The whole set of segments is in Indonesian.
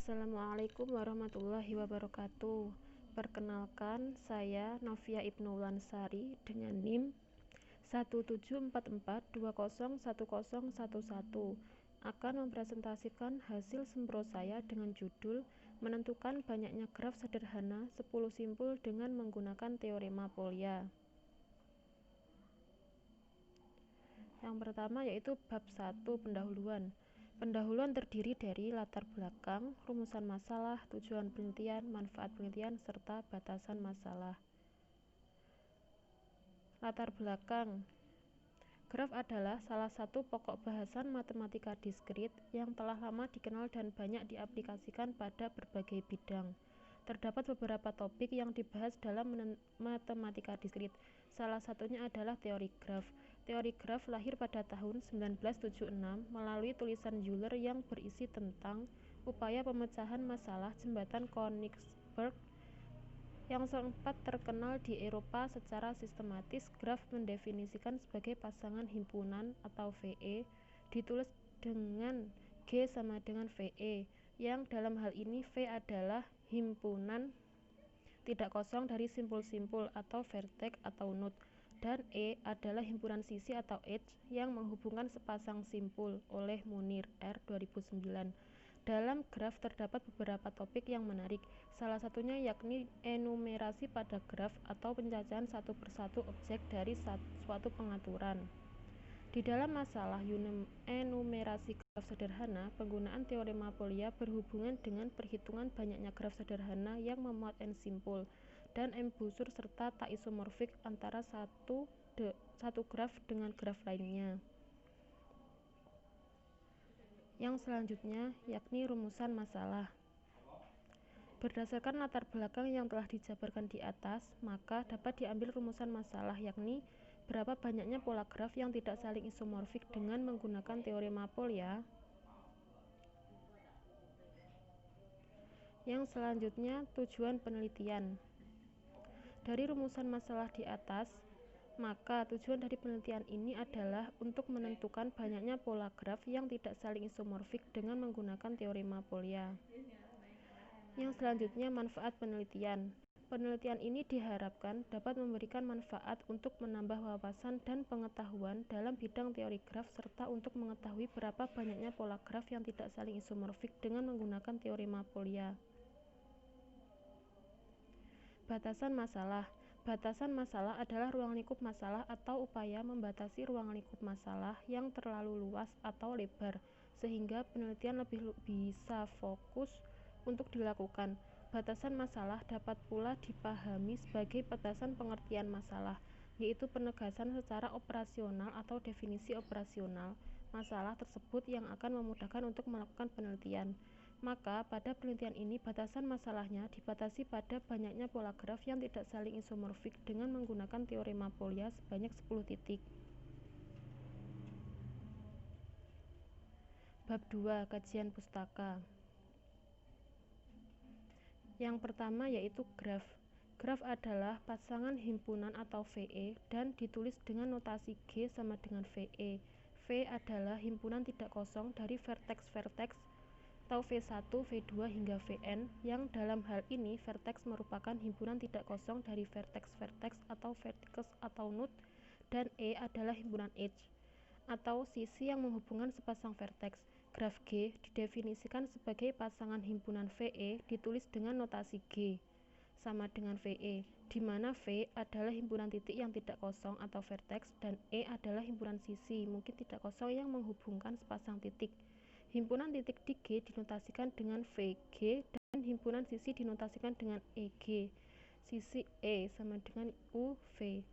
Assalamualaikum warahmatullahi wabarakatuh. Perkenalkan, saya Novia Ibnu Lansari dengan NIM 17442010111 akan mempresentasikan hasil sempro saya dengan judul menentukan banyaknya graf sederhana 10 simpul dengan menggunakan teorema Polya. Yang pertama yaitu bab 1 pendahuluan. Pendahuluan terdiri dari latar belakang, rumusan masalah, tujuan penelitian, manfaat penelitian, serta batasan masalah. Latar belakang. Graf adalah salah satu pokok bahasan matematika diskrit yang telah lama dikenal dan banyak diaplikasikan pada berbagai bidang. Terdapat beberapa topik yang dibahas dalam matematika diskrit. Salah satunya adalah teori graf. Teori graf lahir pada tahun 1976 melalui tulisan Euler yang berisi tentang upaya pemecahan masalah jembatan Königsberg yang sempat terkenal di Eropa secara sistematis. Graf mendefinisikan sebagai pasangan himpunan atau VE ditulis dengan G sama dengan VE, yang dalam hal ini V adalah himpunan tidak kosong dari simpul-simpul atau vertex atau node, dan E adalah himpunan sisi atau edge yang menghubungkan sepasang simpul. Oleh Munir R. 2009. Dalam graf terdapat beberapa topik yang menarik, salah satunya yakni enumerasi pada graf atau pencacahan satu persatu objek dari suatu pengaturan. Di dalam masalah enumerasi graf sederhana, penggunaan teorema Polya berhubungan dengan perhitungan banyaknya graf sederhana yang memuat n simpul dan m busur serta tak isomorfik antara satu graf dengan graf lainnya. Yang selanjutnya yakni rumusan masalah. Berdasarkan latar belakang yang telah dijabarkan di atas, maka dapat diambil rumusan masalah, yakni berapa banyaknya pola graf yang tidak saling isomorfik dengan menggunakan teorema Polya. Yang selanjutnya tujuan penelitian. Dari rumusan masalah di atas, maka tujuan dari penelitian ini adalah untuk menentukan banyaknya pola graf yang tidak saling isomorfik dengan menggunakan teorema Polya. Yang selanjutnya manfaat penelitian. Penelitian ini diharapkan dapat memberikan manfaat untuk menambah wawasan dan pengetahuan dalam bidang teori graf serta untuk mengetahui berapa banyaknya pola graf yang tidak saling isomorfik dengan menggunakan teorema Polya. Batasan masalah. Batasan masalah adalah ruang lingkup masalah atau upaya membatasi ruang lingkup masalah yang terlalu luas atau lebar, sehingga penelitian lebih bisa fokus untuk dilakukan. Batasan masalah dapat pula dipahami sebagai batasan pengertian masalah, yaitu penegasan secara operasional atau definisi operasional masalah tersebut yang akan memudahkan untuk melakukan penelitian. Maka pada penelitian ini batasan masalahnya dibatasi pada banyaknya pola graf yang tidak saling isomorfik dengan menggunakan teorema Polya sebanyak 10 titik. Bab 2 kajian pustaka. Yang pertama yaitu graf. Graf adalah pasangan himpunan atau VE dan ditulis dengan notasi G sama dengan VE. V adalah himpunan tidak kosong dari vertex-vertex atau V1, V2 hingga Vn, yang dalam hal ini vertex merupakan himpunan tidak kosong dari vertex-vertex atau vertices atau node, dan E adalah himpunan edge atau sisi yang menghubungkan sepasang vertex. Graf G didefinisikan sebagai pasangan himpunan VE ditulis dengan notasi G sama dengan VE, di mana V adalah himpunan titik yang tidak kosong atau vertex dan E adalah himpunan sisi mungkin tidak kosong yang menghubungkan sepasang titik. Himpunan titik di G dinotasikan dengan VG dan himpunan sisi dinotasikan dengan EG. Sisi E sama dengan UV.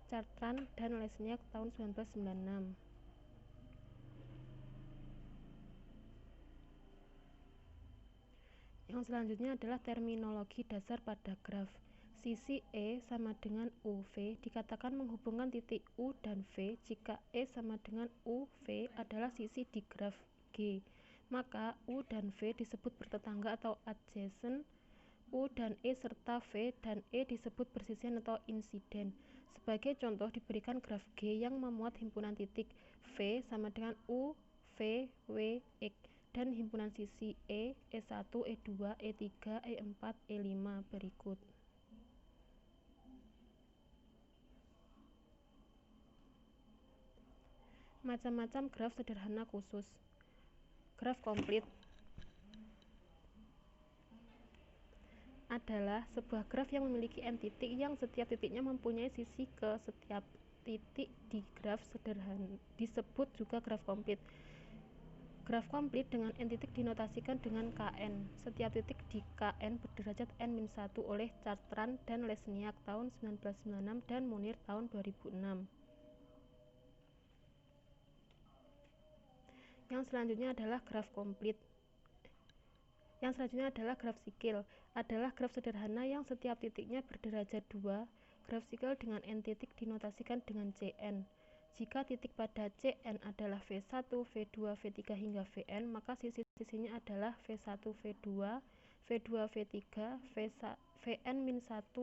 Chartrand dan Lesniak tahun 1996. Yang selanjutnya adalah terminologi dasar pada graf. Sisi E sama dengan UV dikatakan menghubungkan titik U dan V jika E sama dengan UV adalah sisi di graf G. Maka U dan V disebut bertetangga atau adjacent. U dan E serta V dan E disebut bersisian atau insiden. Sebagai contoh diberikan graf G yang memuat himpunan titik V sama dengan U, V, W, X. dan himpunan sisi E, E1, E2, E3, E4, E5 berikut. Macam-macam graf sederhana khusus. Graf komplit adalah sebuah graf yang memiliki n titik yang setiap titiknya mempunyai sisi ke setiap titik di graf sederhana disebut juga graf komplit. Graf komplit dengan n titik dinotasikan dengan Kn. Setiap titik di Kn berderajat n-1 oleh Chartrand dan Lesniak tahun 1996 dan Munir tahun 2006. Yang selanjutnya adalah graf komplit. Yang selanjutnya adalah graf sikil. Adalah graf sederhana yang setiap titiknya berderajat 2. Graf sikil dengan n titik dinotasikan dengan Cn. Jika titik pada Cn adalah V1, V2, V3 hingga Vn, maka sisi-sisinya adalah V1, V2, V2, V3, Vn-1,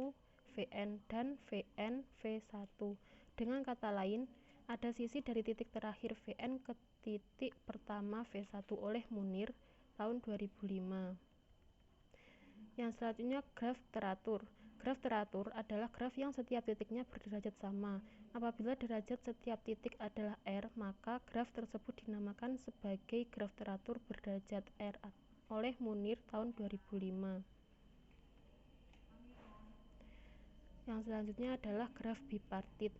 Vn, dan Vn, V1. Dengan kata lain, ada sisi dari titik terakhir Vn ke titik pertama V1 oleh Munir tahun 2005. Yang selanjutnya graf teratur. Graf teratur adalah graf yang setiap titiknya berderajat sama. Apabila derajat setiap titik adalah R, maka graf tersebut dinamakan sebagai graf teratur berderajat R oleh Munir tahun 2005. Yang selanjutnya adalah graf bipartit.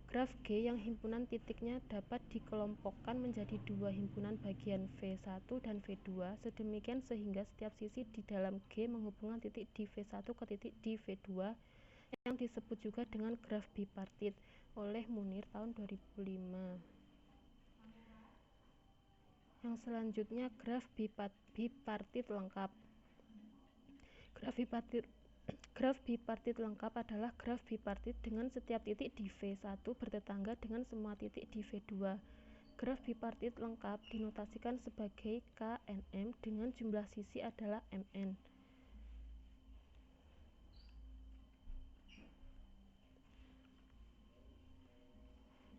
Graf G yang himpunan titiknya dapat dikelompokkan menjadi dua himpunan bagian V1 dan V2 sedemikian sehingga setiap sisi di dalam G menghubungkan titik di V1 ke titik di V2 yang disebut juga dengan graf bipartit oleh Munir tahun 2005. Yang selanjutnya graf bipartit lengkap. Graf bipartit lengkap adalah graf bipartit dengan setiap titik di V1 bertetangga dengan semua titik di V2. Graf bipartit lengkap dinotasikan sebagai KNM dengan jumlah sisi adalah Mn.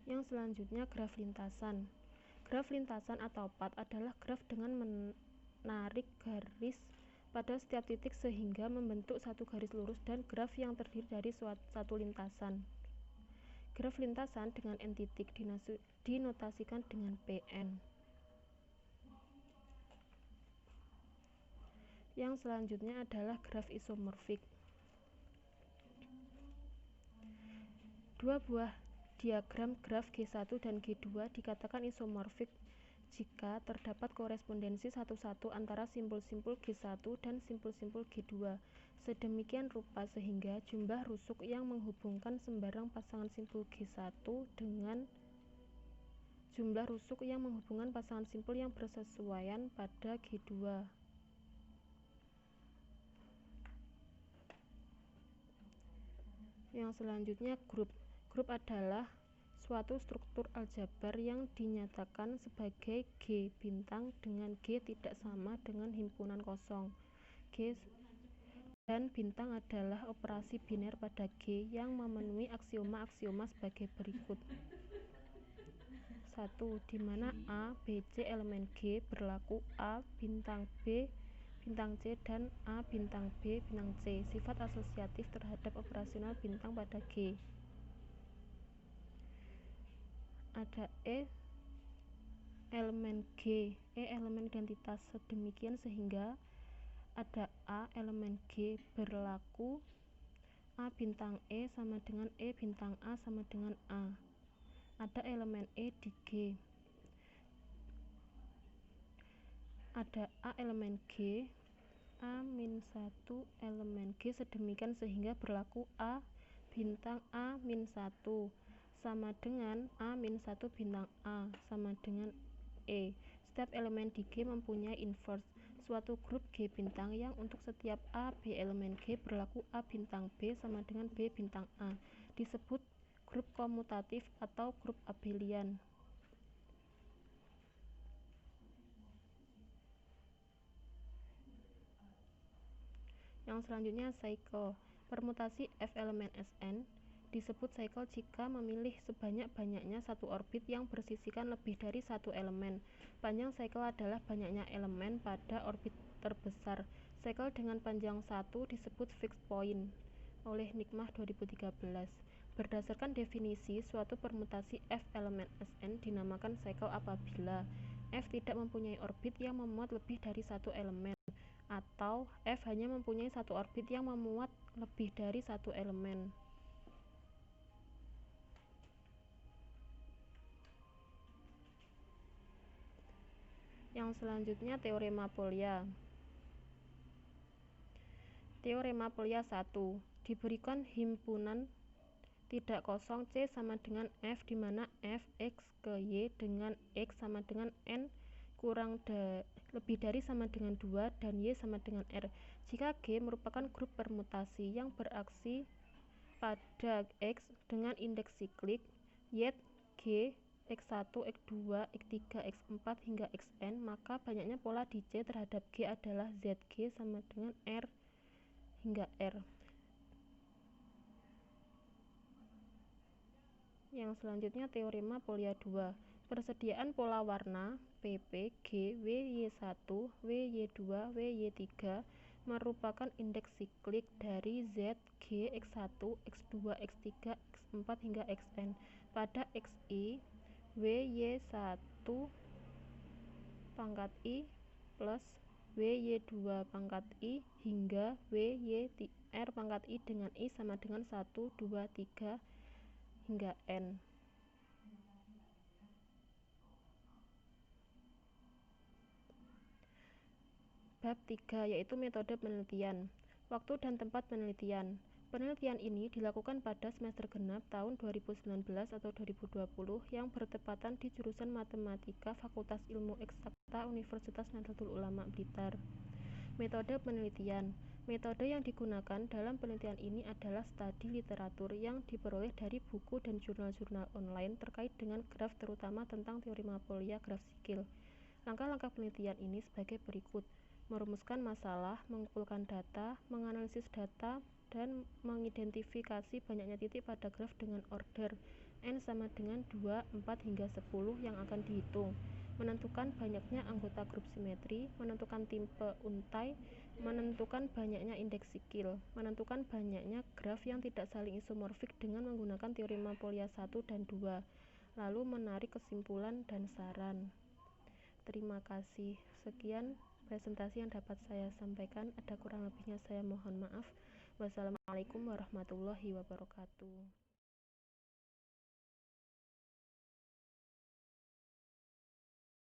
Yang selanjutnya graf lintasan. Graf lintasan atau path adalah graf dengan menarik garis pada setiap titik sehingga membentuk satu garis lurus dan graf yang terdiri dari satu lintasan. Graf lintasan dengan n titik dinotasikan dengan Pn. Yang selanjutnya adalah graf isomorfik. Dua buah diagram graf G1 dan G2 dikatakan isomorfik jika terdapat korespondensi satu-satu antara simpul-simpul G1 dan simpul-simpul G2 sedemikian rupa sehingga jumlah rusuk yang menghubungkan sembarang pasangan simpul G1 dengan jumlah rusuk yang menghubungkan pasangan simpul yang bersesuaian pada G2. Yang selanjutnya grup. Grup adalah suatu struktur aljabar yang dinyatakan sebagai G bintang dengan G tidak sama dengan himpunan kosong. G dan bintang adalah operasi biner pada G yang memenuhi aksioma-aksioma sebagai berikut. 1. Di mana A, B, C elemen G berlaku A bintang B bintang C dan A bintang B bintang C sifat asosiatif terhadap operasional bintang pada G. Ada E elemen G, E elemen identitas sedemikian sehingga ada A elemen G berlaku A bintang E sama dengan E bintang A sama dengan A. Ada elemen E di G. Ada A elemen G, A-1 elemen G sedemikian sehingga berlaku A bintang A-1 sama dengan A-1 bintang A sama dengan E. Setiap elemen di G mempunyai inverse, suatu grup G bintang yang untuk setiap A, B elemen G berlaku A bintang B sama dengan B bintang A. Disebut grup komutatif atau grup abelian. Yang selanjutnya cycle. Permutasi F elemen Sn disebut cycle jika memilih sebanyak-banyaknya satu orbit yang bersisikan lebih dari satu elemen. Panjang cycle adalah banyaknya elemen pada orbit terbesar. Cycle dengan panjang 1 disebut fixed point oleh Nikmah 2013. Berdasarkan definisi, suatu permutasi F elemen Sn dinamakan cycle apabila F tidak mempunyai orbit yang memuat lebih dari satu elemen, atau F hanya mempunyai satu orbit yang memuat lebih dari satu elemen. Yang selanjutnya teorema Polya. Teorema Polya 1. Diberikan himpunan tidak kosong C sama dengan F di mana F X ke Y dengan X sama dengan N lebih dari sama dengan 2 dan Y sama dengan R. Jika G merupakan grup permutasi yang beraksi pada X dengan indeks siklik Y G X1, X2, X3, X4 hingga Xn, maka banyaknya pola di C terhadap G adalah Zg sama dengan R hingga R. Yang selanjutnya teorema Polya 2. Persediaan pola warna PP G WY1, WY2, WY3 merupakan indeks siklik dari Z, G, X1, X2, X3, X4 hingga Xn. Pada Xi, WY1 pangkat I plus WY2 pangkat I hingga WYR pangkat I dengan I sama dengan 1, 2, 3 hingga N. Bab 3 yaitu metode penelitian. Waktu dan tempat penelitian. Penelitian ini dilakukan pada semester genap tahun 2019 atau 2020 yang bertepatan di jurusan Matematika Fakultas Ilmu Eksakta Universitas Nahdlatul Ulama Blitar. Metode penelitian. Metode yang digunakan dalam penelitian ini adalah studi literatur yang diperoleh dari buku dan jurnal-jurnal online terkait dengan graf terutama tentang teorema Polya graf sikil. Langkah-langkah penelitian ini sebagai berikut: merumuskan masalah, mengumpulkan data, menganalisis data, dan mengidentifikasi banyaknya titik pada graf dengan order n sama dengan 2, 4, hingga 10 yang akan dihitung, menentukan banyaknya anggota grup simetri, menentukan tipe untai, menentukan banyaknya indeks sikil, menentukan banyaknya graf yang tidak saling isomorfik dengan menggunakan teorema Polya 1 dan 2, lalu menarik kesimpulan dan saran. Terima kasih. Sekian presentasi yang dapat saya sampaikan. Ada kurang lebihnya saya mohon maaf. Wassalamualaikum warahmatullahi wabarakatuh.